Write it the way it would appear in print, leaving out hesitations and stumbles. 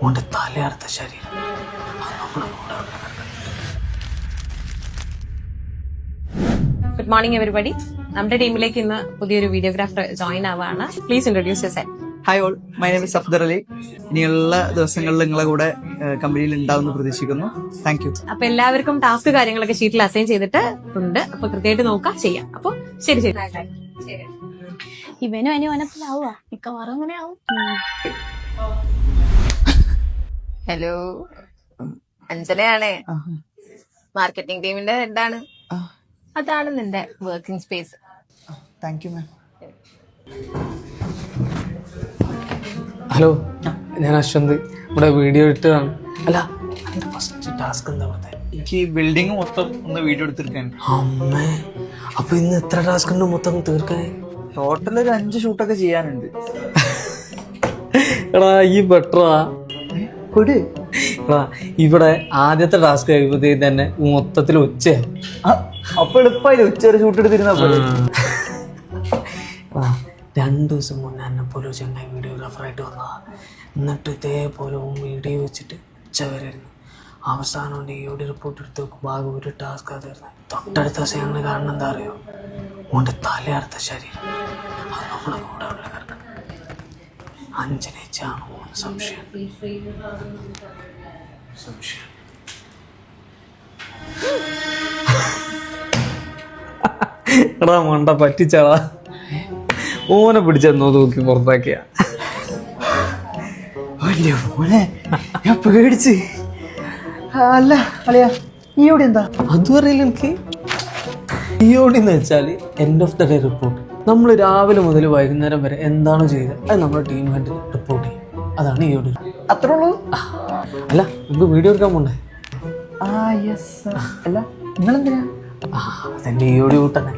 ഓൻ്റെ തലയർത്ത ശരീരം. Good morning everybody. നമ്മുടെ ടീമിലേക്ക് ഇന്ന് പുതിയൊരു വീഡിയോഗ്രാഫർ ജോയിൻ ആവാണ്. Please introduce yourself. Hi all, my name is Afdar Ali. ഇനിയുള്ള ദിവസങ്ങളിൽ നിങ്ങളെ കൂടെ കമ്പനിയിൽ ഉണ്ടാവുമെന്ന് പ്രതീക്ഷിക്കുന്നു. Thank you. അപ്പൊ എല്ലാവർക്കും ടാസ്ക് കാര്യങ്ങളൊക്കെ ഷീറ്റിൽ അസൈൻ ചെയ്തിട്ട് ഉണ്ട്. അപ്പൊ കൃത്യമായിട്ട് നോക്കാം, ചെയ്യാം. അപ്പൊ ശരി ശരി. ഇവനും ഓനത്തിലാവുക മിക്കവാറും അങ്ങനെ ആവും. ഹലോ, അഞ്ജലയാണ്. മാർക്കറ്റിംഗ് ടീമിന്റെ ഹെഡാണ്. അതാണ് നിന്റെ working space. Thank you ma'am. Hello, ഞാൻ അശ്വന്ത്. ഇവിടെ വീഡിയോ ഇട്ടതാണ്. അല്ല, അതിന്റെ ഫസ്റ്റ് ടാസ്ക് എന്താ പറഞ്ഞത്? എനിക്ക് ഈ ബിൽഡിംഗ് മൊത്തം ഒന്ന് വീഡിയോ എടുത്തിരിക്കാൻ. അമ്മേ, അപ്പൊ ഇന്ന് എത്ര ടാസ്ക് ഉണ്ട് മൊത്തം തീർക്കാൻ? ടോട്ടൽ ഒരു 5 ഷൂട്ടൊക്കെ ചെയ്യാനുണ്ട്. എടാ ഈ ബെറ്ററാ. എടാ, ഇവിടെ ആദ്യത്തെ ടാസ്ക് കഴിയുമ്പോഴത്തേക്ക് തന്നെ മൊത്തത്തിൽ ഉച്ചയാവും. അപ്പൊ എളുപ്പമായില്ലേ ഉച്ച വരെ ഷൂട്ട് എടുത്തിരുന്ന. 2 ദിവസം മുന്നേ എന്നെ പോലെ ഒരു ചെങ്ങായി വീഡിയോഗ്രാഫറായിട്ട് വന്നതാ. എന്നിട്ട് ഇതേപോലെ വീഡിയോ വെച്ചിട്ട് ഉച്ച വരെ ആയിരുന്നു. അവസാനം DOD റിപ്പോർട്ട് എടുത്ത് നോക്കുമ്പോൾ ആകെ ഒരു ടാസ്ക് ആയിരുന്നു. തൊട്ടടുത്ത ദിവസം ഞങ്ങൾ കാണുന്ന എന്താ അറിയോ? ഓൻ്റെ തലയർത്ത ശരീരം. അത് നമ്മളെ കൂടെ ഉള്ള കിടക്കണം. അഞ്ജനേച്ചാണോ എന്ന് സംശയം. എടാ മണ്ട പറ്റിച്ചാടാ. ഓനെ പിടിച്ചെന്നോ തൂക്കി പുറത്താക്കിയ. ഞാൻ പേടിച്ച്. അല്ല അളിയാ, ഈയോടെ എന്താ അതും അറിയില്ല എനിക്ക്. DOD എന്ന് വെച്ചാല് end of the day report. നമ്മൾ രാവിലെ മുതൽ വൈകുന്നേരം വരെ എന്താണോ ചെയ്തത് അത് നമ്മുടെ ടീം ഹെഡ് റിപ്പോർട്ട് ചെയ്യും. അതാണ് DOD. അത്രേ ഉള്ളൂ? അല്ല, നമുക്ക് വീഡിയോ എടുക്കാൻ പോണ്ടേ? യെസ്. അല്ല നിങ്ങളെന്തിനാ? അതെന്റെ DOD കൂട്ടന്നെ.